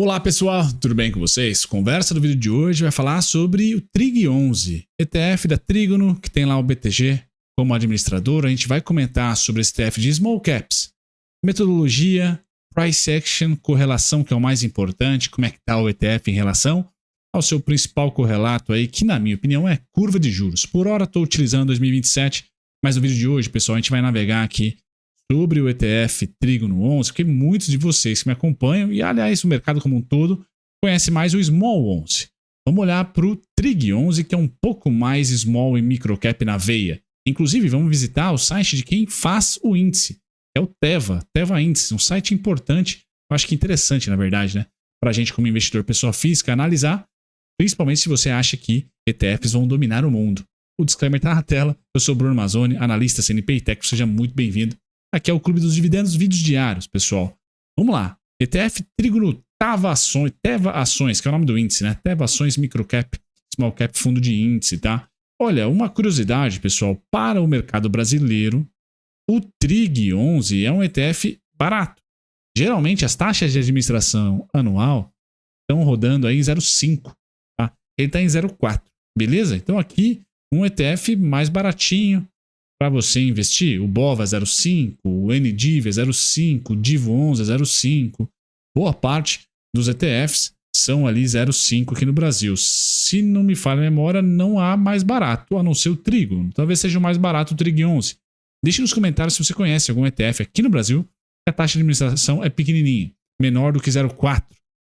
Olá pessoal, tudo bem com vocês? Conversa do vídeo de hoje vai falar sobre o TRIG11, ETF da Trígono, que tem lá o BTG como administrador. A gente vai comentar sobre esse ETF de Small Caps, metodologia, price action, correlação, que é o mais importante, como é que está o ETF em relação ao seu principal correlato aí, que na minha opinião é curva de juros. Por hora estou utilizando 2027, mas no vídeo de hoje, pessoal, a gente vai navegar aqui sobre o ETF Trígono 11, porque muitos de vocês que me acompanham, e aliás o mercado como um todo, conhece mais o Small 11. Vamos olhar para o Trig 11, que é um pouco mais small e microcap na veia. Inclusive, vamos visitar o site de quem faz o índice, que é o Teva Índice, um site importante, eu acho que interessante, na verdade, né? Para a gente como investidor pessoa física analisar, principalmente se você acha que ETFs vão dominar o mundo. O disclaimer está na tela, eu sou Bruno Mazzoni, analista CNP e Tech, seja muito bem-vindo. Aqui é o Clube dos Dividendos, vídeos diários, pessoal. Vamos lá. ETF Trígono Teva Ações, que é o nome do índice, né? Teva Ações Microcap, Small Cap Fundo de Índice, tá? Olha, uma curiosidade, pessoal, para o mercado brasileiro, o Trig 11 é um ETF barato. Geralmente, as taxas de administração anual estão rodando aí em 0,5, tá? Ele está em 0,4, beleza? Então, aqui, um ETF mais baratinho, para você investir. O BOVA é 0,5, o NDIV é 0,5, o DIVO 11 é 0,5. Boa parte dos ETFs são ali 0,5 aqui no Brasil. Se não me falha a memória, não há mais barato, a não ser o Trígono. Talvez seja o mais barato o Trig 11. Deixe nos comentários se você conhece algum ETF aqui no Brasil que a taxa de administração é pequenininha, menor do que 0,4,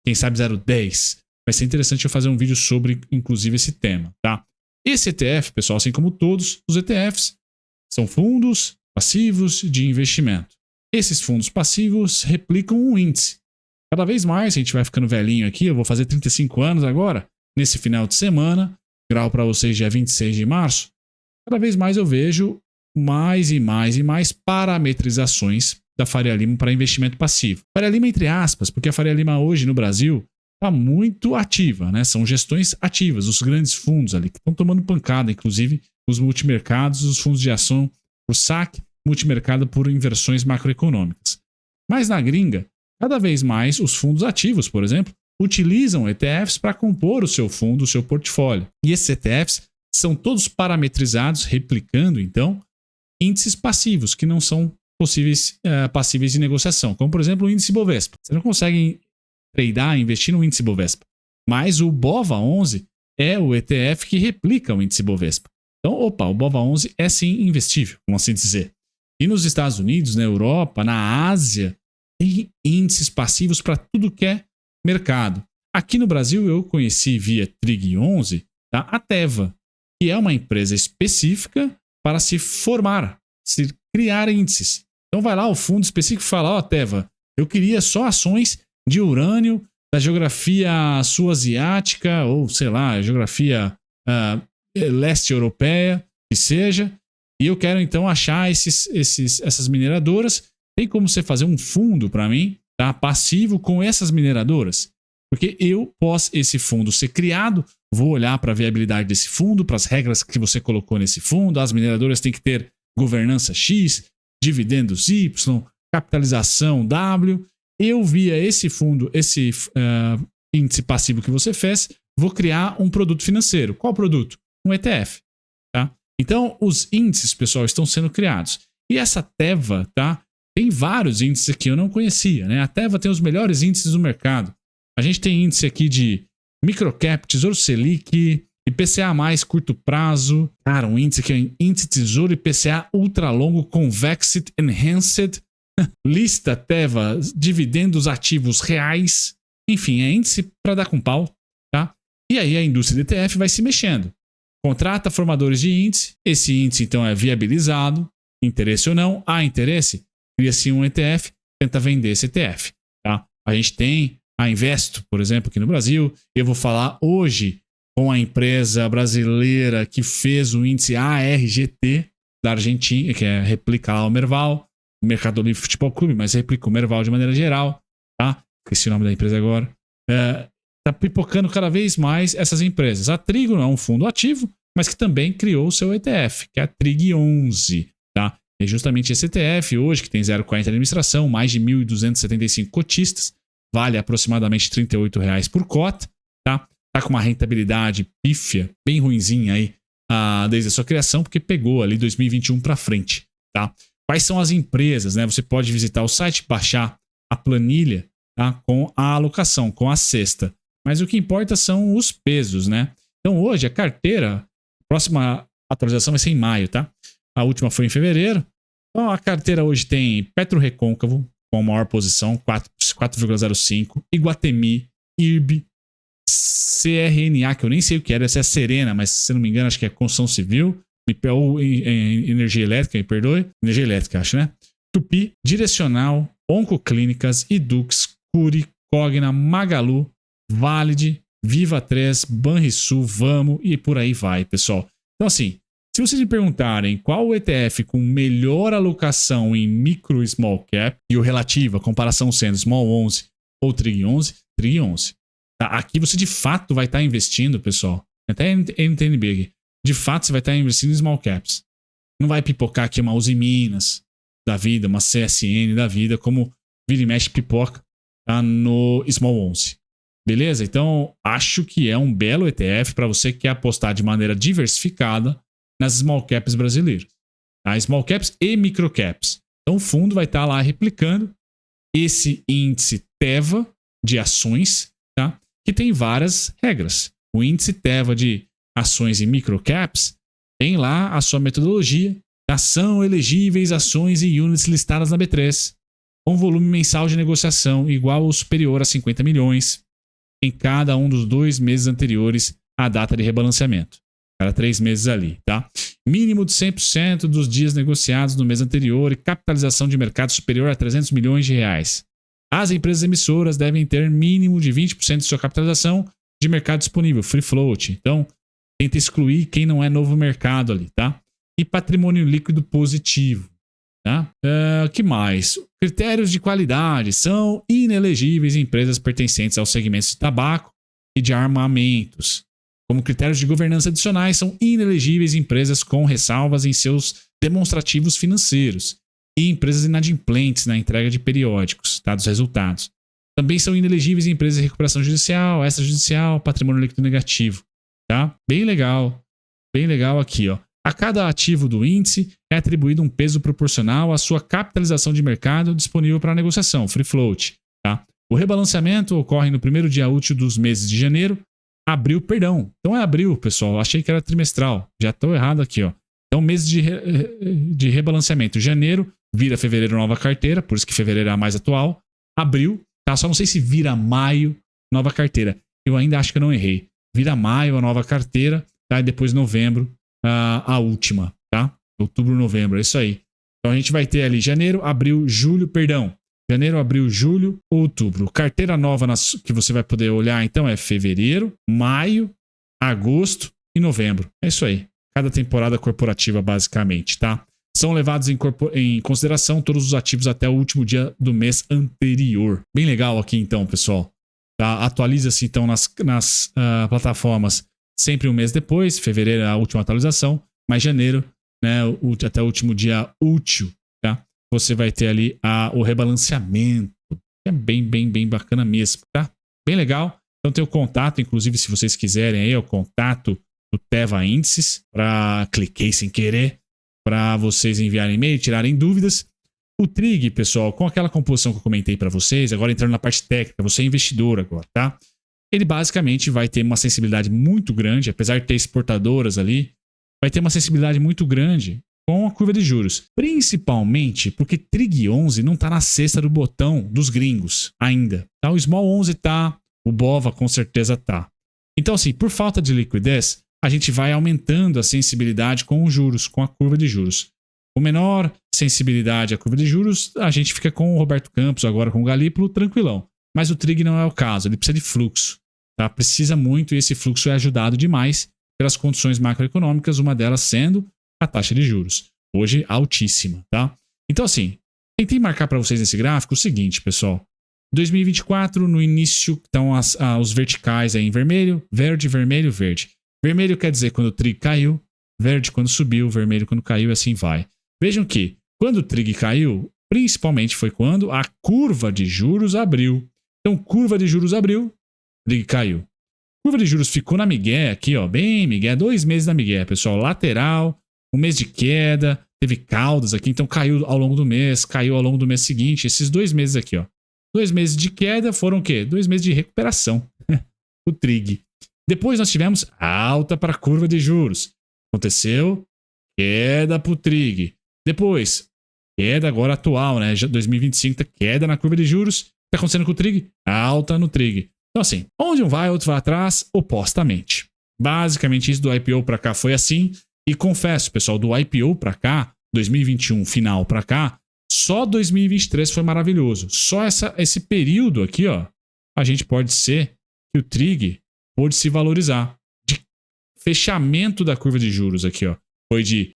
quem sabe 0,10. Vai ser interessante eu fazer um vídeo sobre, inclusive, esse tema, tá? Esse ETF, pessoal, assim como todos os ETFs, são fundos passivos de investimento. Esses fundos passivos replicam um índice. Cada vez mais, a gente vai ficando velhinho aqui, eu vou fazer 35 anos agora, nesse final de semana, grau para vocês dia 26 de março. Cada vez mais eu vejo mais e mais parametrizações da Faria Lima para investimento passivo. Faria Lima entre aspas, porque a Faria Lima hoje no Brasil está muito ativa, né? São gestões ativas, os grandes fundos ali, que estão tomando pancada, inclusive os multimercados, os fundos de ação por saque, multimercado por inversões macroeconômicas. Mas na gringa, cada vez mais os fundos ativos, por exemplo, utilizam ETFs para compor o seu fundo, o seu portfólio. E esses ETFs são todos parametrizados, replicando, então, índices passivos, que não são passíveis de negociação, como, por exemplo, o índice Bovespa. Você não consegue tradear, investir no índice Bovespa. Mas o BOVA 11 é o ETF que replica o índice Bovespa. Então, o BOVA 11 é sim investível, vamos assim dizer. E nos Estados Unidos, na Europa, na Ásia, tem índices passivos para tudo que é mercado. Aqui no Brasil, eu conheci via Trig 11 a Teva, que é uma empresa específica para se formar, se criar índices. Então vai lá o fundo específico e fala, Teva, eu queria só ações de urânio, da geografia sul-asiática, ou sei lá, geografia leste europeia, que seja, e eu quero então achar essas mineradoras. Tem como você fazer um fundo para mim, tá? Passivo com essas mineradoras? Porque eu, pós esse fundo ser criado, vou olhar para a viabilidade desse fundo, para as regras que você colocou nesse fundo. As mineradoras têm que ter governança X, dividendos Y, capitalização W. Eu, via esse fundo, esse índice passivo que você fez, vou criar um produto financeiro. Qual produto? Um ETF. Tá? Então, os índices, pessoal, estão sendo criados. E essa Teva, tá? Tem vários índices que eu não conhecia, né? A Teva tem os melhores índices do mercado. A gente tem índice aqui de Microcap, Tesouro Selic, IPCA+, curto prazo. Cara, um índice aqui é Índice Tesouro IPCA Ultralongo Convexed Enhanced. Lista Teva, dividendos ativos reais. Enfim, é índice para dar com pau, tá? E aí a indústria de ETF vai se mexendo. Contrata formadores de índice, esse índice então é viabilizado, interesse ou não, há interesse, cria-se um ETF, tenta vender esse ETF. Tá? A gente tem a Investo, por exemplo, aqui no Brasil. Eu vou falar hoje com a empresa brasileira que fez o índice ARGT da Argentina, que replica lá o Merval, o Mercado Livre Futebol Clube, mas replica o Merval de maneira geral. Tá? Esqueci o nome da empresa agora. Está pipocando cada vez mais essas empresas. A Trígono é um fundo ativo, mas que também criou o seu ETF, que é a Trig 11. Tá? É justamente esse ETF hoje, que tem 0,40 de administração, mais de 1.275 cotistas, vale aproximadamente R$ 38 por cota, tá? Tá com uma rentabilidade pífia, bem ruinzinha aí, desde a sua criação, porque pegou ali 2021 para frente, tá? Quais são as empresas, né? Você pode visitar o site, baixar a planilha, tá? Com a alocação, com a cesta. Mas o que importa são os pesos, né? Então hoje a carteira, a próxima atualização vai ser em maio, tá? A última foi em fevereiro. Então a carteira hoje tem PetroRecôncavo com a maior posição, 4,05, Iguatemi, IRB, CRNA, que eu nem sei o que era, essa é a Serena, mas se não me engano acho que é construção civil, ou energia elétrica, me perdoe, energia elétrica acho, né? Tupi, Direcional, Oncoclínicas, Edux, Cury, Cogna, Magalu, Valid, Viva 3, Banrisul, Vamo e por aí vai, pessoal. Então assim, se vocês me perguntarem qual o ETF com melhor alocação em micro e small cap e o relativo, a comparação sendo small 11 ou trig 11, trig 11. Tá? Aqui você de fato vai estar investindo, pessoal, até NTNB, de fato você vai estar investindo em small caps. Não vai pipocar aqui uma Uzi Minas da vida, uma CSN da vida, como vira e mexe pipoca, tá? No small 11. Beleza? Então, acho que é um belo ETF para você que quer apostar de maneira diversificada nas small caps brasileiras. Tá? Small caps e micro caps. Então, o fundo vai estar lá replicando esse índice TEVA de ações, tá? Que tem várias regras. O índice TEVA de ações e micro caps tem lá a sua metodologia. Tá? São elegíveis ações e units listadas na B3 com volume mensal de negociação igual ou superior a 50 milhões em cada um dos 2 meses anteriores à data de rebalanceamento. Cada 3 meses ali, tá? Mínimo de 100% dos dias negociados no mês anterior e capitalização de mercado superior a 300 milhões de reais. As empresas emissoras devem ter mínimo de 20% de sua capitalização de mercado disponível, free float. Então, tenta excluir quem não é novo mercado ali, tá? E patrimônio líquido positivo, tá? Que mais? Critérios de qualidade são inelegíveis em empresas pertencentes aos segmentos de tabaco e de armamentos. Como critérios de governança adicionais, são inelegíveis empresas com ressalvas em seus demonstrativos financeiros e empresas inadimplentes na entrega de periódicos, tá, dos resultados. Também são inelegíveis empresas de recuperação judicial, extrajudicial, patrimônio líquido negativo. Tá? Bem legal aqui, ó. A cada ativo do índice é atribuído um peso proporcional à sua capitalização de mercado disponível para negociação, free float. Tá? O rebalanceamento ocorre no primeiro dia útil dos meses de janeiro, abril, perdão. Então é abril, pessoal. Achei que era trimestral. Já estou errado aqui, ó. Então, mês de rebalanceamento. Janeiro vira fevereiro nova carteira, por isso que fevereiro é a mais atual. Abril, tá? Só não sei se vira maio nova carteira. Eu ainda acho que eu não errei. Vira maio a nova carteira, tá? E depois novembro a última, tá? Outubro, novembro, é isso aí. Então a gente vai ter ali janeiro, abril, julho, perdão. Janeiro, abril, julho, outubro. Carteira nova que você vai poder olhar então é fevereiro, maio, agosto e novembro. É isso aí. Cada temporada corporativa basicamente, tá? São levados em consideração todos os ativos até o último dia do mês anterior. Bem legal aqui então, pessoal. Tá? Atualiza-se então nas plataformas sempre um mês depois, fevereiro é a última atualização, mas janeiro, né, até o último dia útil, tá? Você vai ter ali o rebalanceamento, que é bem bacana mesmo, tá? Bem legal. Então tem o contato, inclusive se vocês quiserem aí, o contato do Teva Índices, cliquei sem querer, para vocês enviarem e-mail, tirarem dúvidas. O Trig, pessoal, com aquela composição que eu comentei para vocês, agora entrando na parte técnica, você é investidor agora, tá? Ele basicamente vai ter uma sensibilidade muito grande, apesar de ter exportadoras ali, vai ter uma sensibilidade muito grande com a curva de juros. Principalmente porque Trig 11 não está na cesta do botão dos gringos ainda. Tá? O Small 11 tá, o BOVA com certeza tá. Então assim, por falta de liquidez, a gente vai aumentando a sensibilidade com os juros, com a curva de juros. Com menor sensibilidade à curva de juros, a gente fica com o Roberto Campos, agora com o Galípolo, tranquilão. Mas o Trig não é o caso, ele precisa de fluxo. Tá? Precisa muito e esse fluxo é ajudado demais pelas condições macroeconômicas, uma delas sendo a taxa de juros, hoje altíssima. Tá? Então assim, tentei marcar para vocês nesse gráfico o seguinte, pessoal. 2024, no início, estão os verticais aí em vermelho, verde, vermelho, verde. Vermelho quer dizer quando o Trig caiu, verde quando subiu, vermelho quando caiu e assim vai. Vejam que quando o Trig caiu, principalmente foi quando a curva de juros abriu. Então, curva de juros abriu, trig caiu. Curva de juros ficou na migué aqui, ó, bem migué, 2 meses na migué, pessoal, lateral, 1 mês de queda, teve caudas aqui, então caiu ao longo do mês, caiu ao longo do mês seguinte, esses 2 meses aqui, ó. 2 meses de queda foram o quê? 2 meses de recuperação, o trig. Depois nós tivemos alta para a curva de juros. Aconteceu, queda para o trig. Depois, queda agora atual, né? Já 2025, queda na curva de juros. O que está acontecendo com o trig? Alta no trig. Então assim, onde um vai, outro vai atrás, opostamente. Basicamente isso do IPO para cá foi assim. E confesso, pessoal, do IPO para cá, 2021 final para cá, só 2023 foi maravilhoso. Só esse período aqui, ó, a gente pode ser que o trig pôde se valorizar. De fechamento da curva de juros aqui, ó, foi de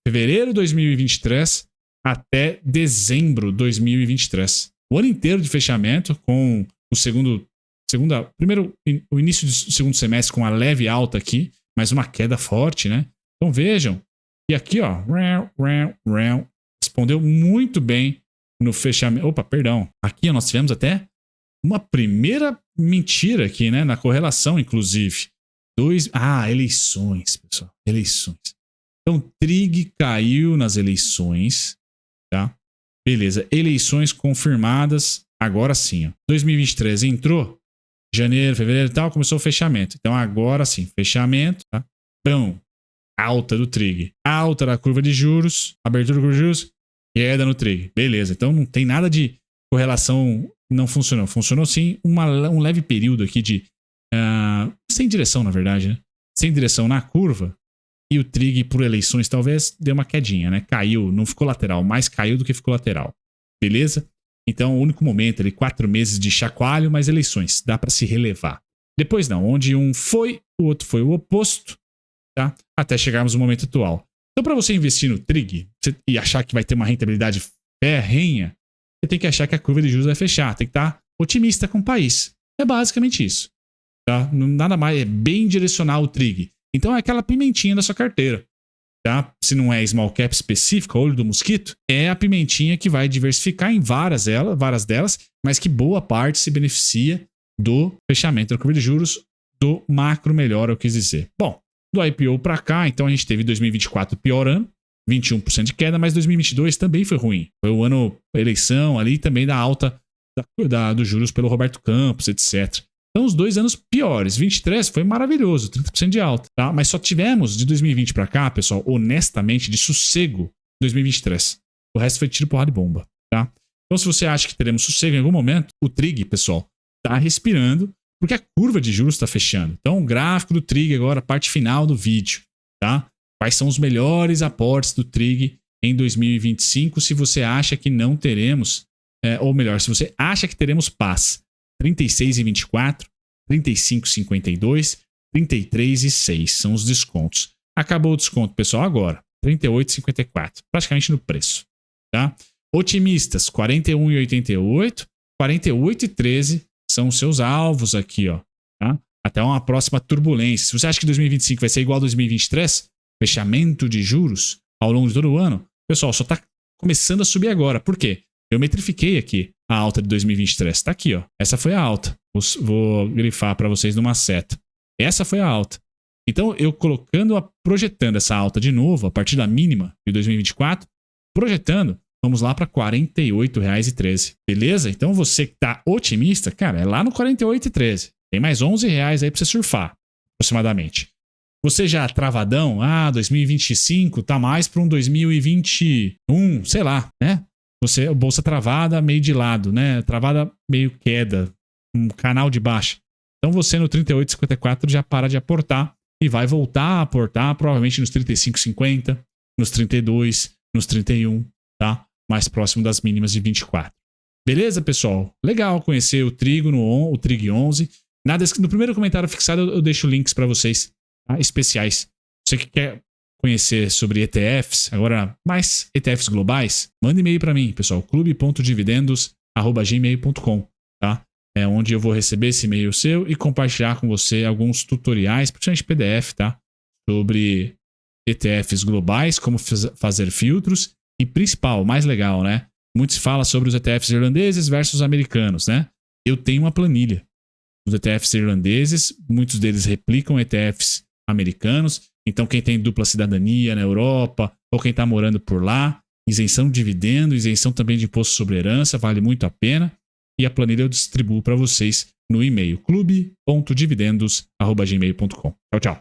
fevereiro de 2023 até dezembro de 2023. O ano inteiro de fechamento com o início do segundo semestre com a leve alta aqui, mas uma queda forte, né? Então vejam, e aqui, ó, respondeu muito bem no fechamento. Opa, perdão. Aqui nós tivemos até uma primeira mentira aqui, né? Na correlação, inclusive. Eleições, pessoal. Eleições. Então, trig caiu nas eleições, tá? Beleza. Eleições confirmadas. Agora sim, ó. 2023 entrou. Janeiro, fevereiro e tal, começou o fechamento. Então, agora sim, fechamento, tá? Então, alta do trig. Alta da curva de juros. Abertura da curva de juros. Queda no trig. Beleza. Então, não tem nada de correlação. Não funcionou. Funcionou sim um leve período aqui de... sem direção, na verdade, né? Sem direção na curva. E o trig, por eleições, talvez deu uma quedinha, né? Caiu, não ficou lateral. Mais caiu do que ficou lateral. Beleza? Então, o único momento ali, 4 meses de chacoalho, mas eleições. Dá para se relevar. Depois não. Onde um foi, o outro foi o oposto. Tá? Até chegarmos no momento atual. Então, para você investir no trig e achar que vai ter uma rentabilidade ferrenha, você tem que achar que a curva de juros vai fechar. Tem que estar otimista com o país. É basicamente isso. Tá? Nada mais. É bem direcional o trig. Então, é aquela pimentinha da sua carteira. Tá? Se não é small cap específica, olho do mosquito, é a pimentinha que vai diversificar em várias delas, mas que boa parte se beneficia do fechamento da curva de juros, do macro melhor, eu quis dizer. Bom, do IPO para cá, então a gente teve 2024 pior ano, 21% de queda, mas 2022 também foi ruim. Foi o ano eleição ali também da alta dos juros pelo Roberto Campos, etc. Então, os 2 anos piores. 23 foi maravilhoso, 30% de alta. Tá? Mas só tivemos de 2020 para cá, pessoal, honestamente, de sossego, 2023. O resto foi tiro, porrada e bomba. Tá? Então, se você acha que teremos sossego em algum momento, o trig, pessoal, tá respirando, porque a curva de juros está fechando. Então, o gráfico do trig agora, parte final do vídeo. Tá? Quais são os melhores aportes do trig em 2025, se você acha que não teremos, ou melhor, se você acha que teremos paz. 36,24, 35,52, 33,6 são os descontos. Acabou o desconto, pessoal, agora. 38,54, praticamente no preço. Tá? Otimistas, 41,88, 48,13 são os seus alvos aqui, ó. Tá? Até uma próxima turbulência. Se você acha que 2025 vai ser igual a 2023, fechamento de juros ao longo de todo o ano, pessoal, só está começando a subir agora. Por quê? Eu metrifiquei aqui a alta de 2023. Está aqui, ó. Essa foi a alta. Vou grifar para vocês numa seta. Essa foi a alta. Então, eu projetando essa alta de novo, a partir da mínima de 2024, projetando, vamos lá para R$ 48,13. Beleza? Então, você que está otimista, cara, é lá no R$ 48,13. Tem mais R$ 11 aí para você surfar, aproximadamente. Você já travadão, 2025 tá mais para um 2021, sei lá, né? Você, bolsa travada, meio de lado, né? Travada, meio queda, um canal de baixa. Então você no 38,54 já para de aportar e vai voltar a aportar provavelmente nos 35,50, nos 32, nos 31, tá? Mais próximo das mínimas de 24. Beleza, pessoal? Legal conhecer o o Trig 11. No primeiro comentário fixado eu deixo links para vocês, tá? Especiais. Você que quer conhecer sobre ETFs, agora mais ETFs globais, manda e-mail para mim, pessoal, clube.dividendos@gmail.com, tá? É onde eu vou receber esse e-mail seu e compartilhar com você alguns tutoriais, principalmente PDF, tá? Sobre ETFs globais, como fazer filtros e principal, mais legal, né? Muito se fala sobre os ETFs irlandeses versus americanos, né? eu tenho uma planilha. Os ETFs irlandeses, muitos deles replicam ETFs americanos. Então, quem tem dupla cidadania na Europa ou quem está morando por lá, isenção de dividendo, isenção também de imposto sobre herança, vale muito a pena. E a planilha eu distribuo para vocês no e-mail clube.dividendos@gmail.com. Tchau, tchau.